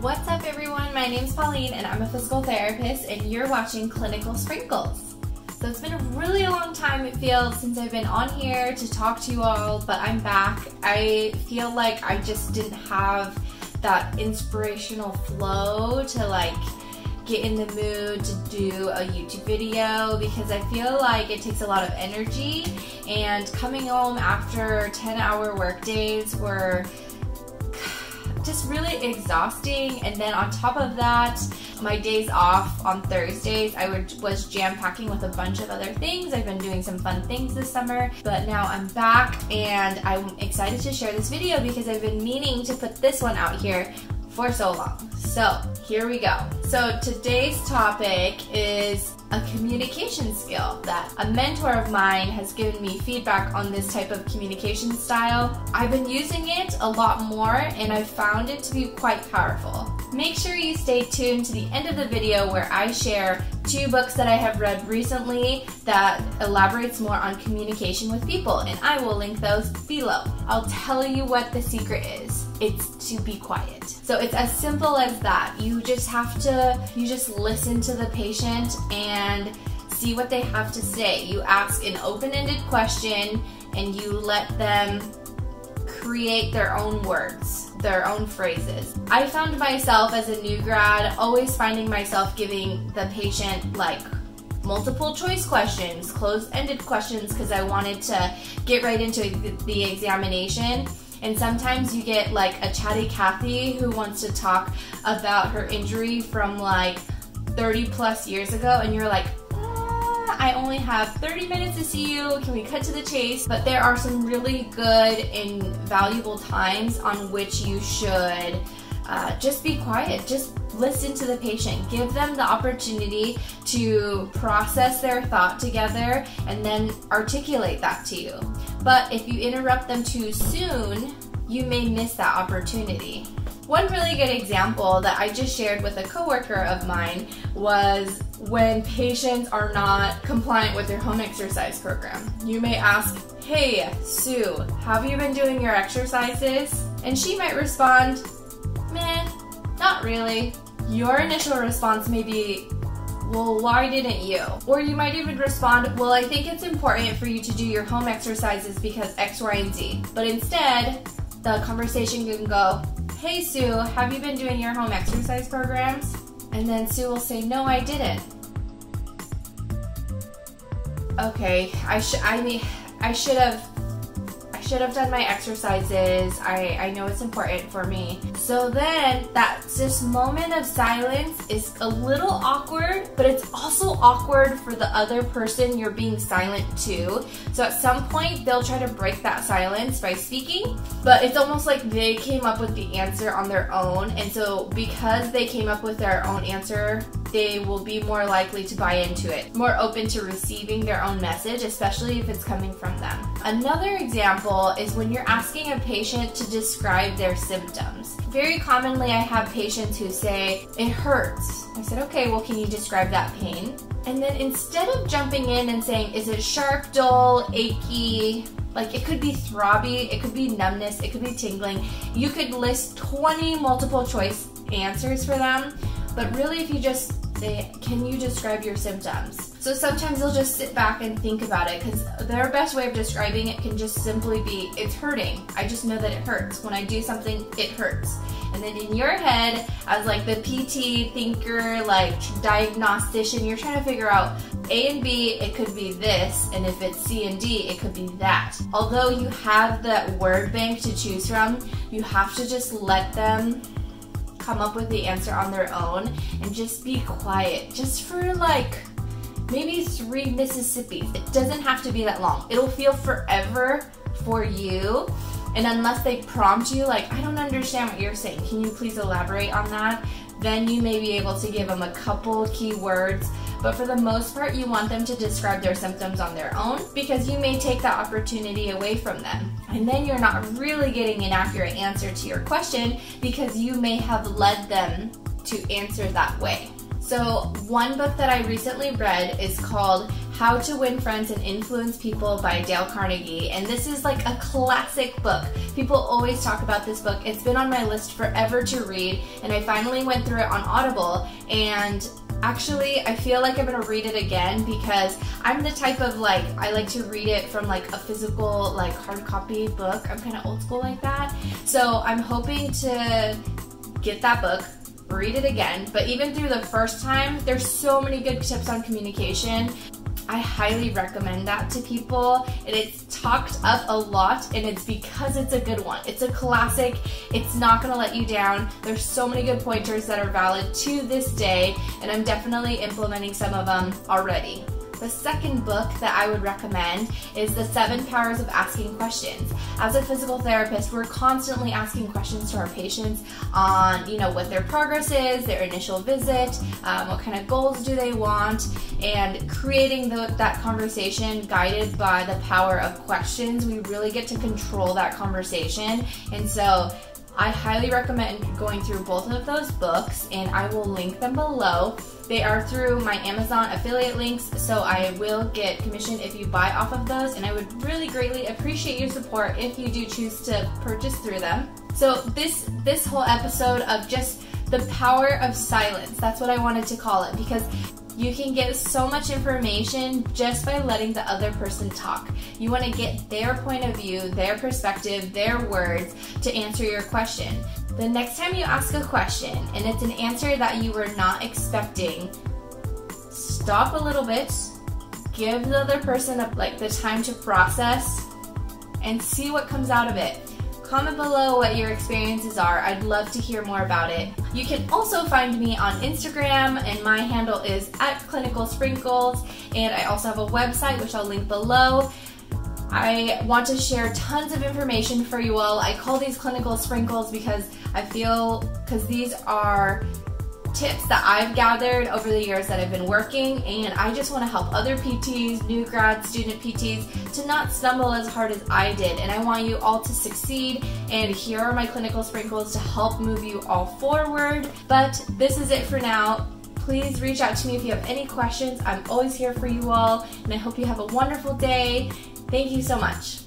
What's up everyone, my name's Pauline and I'm a physical therapist and you're watching Clinical Sprinkles. So it's been a really long time, it feels, since I've been on here to talk to you all, but I'm back. I feel like I just didn't have that inspirational flow to get in the mood to do a YouTube video because I feel like it takes a lot of energy, and coming home after 10-hour work days were just really exhausting. And then on top of that, my days off on Thursdays, I was jam-packing with a bunch of other things. I've been doing some fun things this summer, but now I'm back and I'm excited to share this video because I've been meaning to put this one out here for so long. So here we go. So today's topic is a communication skill that a mentor of mine has given me feedback on. This type of communication style, I've been using it a lot more and I've found it to be quite powerful. Make sure you stay tuned to the end of the video where I share 2 books that I have read recently that elaborates more on communication with people, and I will link those below. I'll tell you what the secret is. It's to be quiet. So it's as simple as that. You just listen to the patient and see what they have to say. You ask an open-ended question and you let them create their own words, their own phrases. I found myself as a new grad always finding myself giving the patient multiple choice questions, closed-ended questions, because I wanted to get right into the examination. And sometimes you get a chatty Cathy who wants to talk about her injury from 30 plus years ago, and you're like, I only have 30 minutes to see you, can we cut to the chase? But there are some really good and valuable times on which you should just be quiet, just listen to the patient, give them the opportunity to process their thought together and then articulate that to you. But if you interrupt them too soon, you may miss that opportunity. One really good example that I just shared with a coworker of mine was when patients are not compliant with their home exercise program. You may ask, hey, Sue, have you been doing your exercises? And she might respond, meh, not really. Your initial response may be, well, why didn't you? Or you might even respond, well, I think it's important for you to do your home exercises because X, Y, and Z. But instead, the conversation can go, hey, Sue, have you been doing your home exercise programs? And then Sue will say, no, I didn't. Okay, I should have done my exercises. I know it's important for me. So then this moment of silence is a little awkward, but it's also awkward for the other person you're being silent to. So at some point they'll try to break that silence by speaking, but it's almost like they came up with the answer on their own. And so because they came up with their own answer, they will be more likely to buy into it, more open to receiving their own message, especially if it's coming from them. Another example is when you're asking a patient to describe their symptoms. Very commonly I have patients who say, it hurts. I said, okay, well, can you describe that pain? And then instead of jumping in and saying, is it sharp, dull, achy, it could be throbby, it could be numbness, it could be tingling, you could list 20 multiple choice answers for them. But really, if you just say, can you describe your symptoms? So sometimes they'll just sit back and think about it, because their best way of describing it can just simply be, it's hurting. I just know that it hurts. When I do something, it hurts. And then in your head, as the PT thinker, diagnostician, you're trying to figure out A and B, it could be this, and if it's C and D, it could be that. Although you have that word bank to choose from, you have to just let them come up with the answer on their own and just be quiet, just for maybe 3 Mississippis. It doesn't have to be that long. It'll feel forever for you, and unless they prompt you I don't understand what you're saying, can you please elaborate on that, then you may be able to give them a couple key words. But for the most part, you want them to describe their symptoms on their own, because you may take that opportunity away from them. And then you're not really getting an accurate answer to your question because you may have led them to answer that way. So one book that I recently read is called How to Win Friends and Influence People by Dale Carnegie, and this is like a classic book. People always talk about this book. It's been on my list forever to read, and I finally went through it on Audible, and actually I feel like I'm gonna read it again because I'm the type of I like to read it from like a physical hard copy book. I'm kind of old school like that. So I'm hoping to get that book, read it again, but even through the first time, there's so many good tips on communication. I highly recommend that to people, and it's talked up a lot, and it's because it's a good one. It's a classic. It's not gonna let you down. There's so many good pointers that are valid to this day, and I'm definitely implementing some of them already. The second book that I would recommend is The 7 Powers of Asking Questions. As a physical therapist, we're constantly asking questions to our patients on, what their progress is, their initial visit, what kind of goals do they want, and creating that conversation guided by the power of questions. We really get to control that conversation, and so I highly recommend going through both of those books, and I will link them below. They are through my Amazon affiliate links, so I will get commission if you buy off of those, and I would really greatly appreciate your support if you do choose to purchase through them. So this whole episode of just the power of silence, that's what I wanted to call it, because you can get so much information just by letting the other person talk. You want to get their point of view, their perspective, their words to answer your question. The next time you ask a question and it's an answer that you were not expecting, stop a little bit, give the other person the time to process, and see what comes out of it. Comment below what your experiences are. I'd love to hear more about it. You can also find me on Instagram, and my handle is @ClinicalSprinkles, and I also have a website which I'll link below. I want to share tons of information for you all. I call these clinical sprinkles because these are tips that I've gathered over the years that I've been working, and I just want to help other PTs, new grad student PTs, to not stumble as hard as I did, and I want you all to succeed, and here are my clinical sprinkles to help move you all forward. But this is it for now. Please reach out to me if you have any questions. I'm always here for you all, and I hope you have a wonderful day. Thank you so much.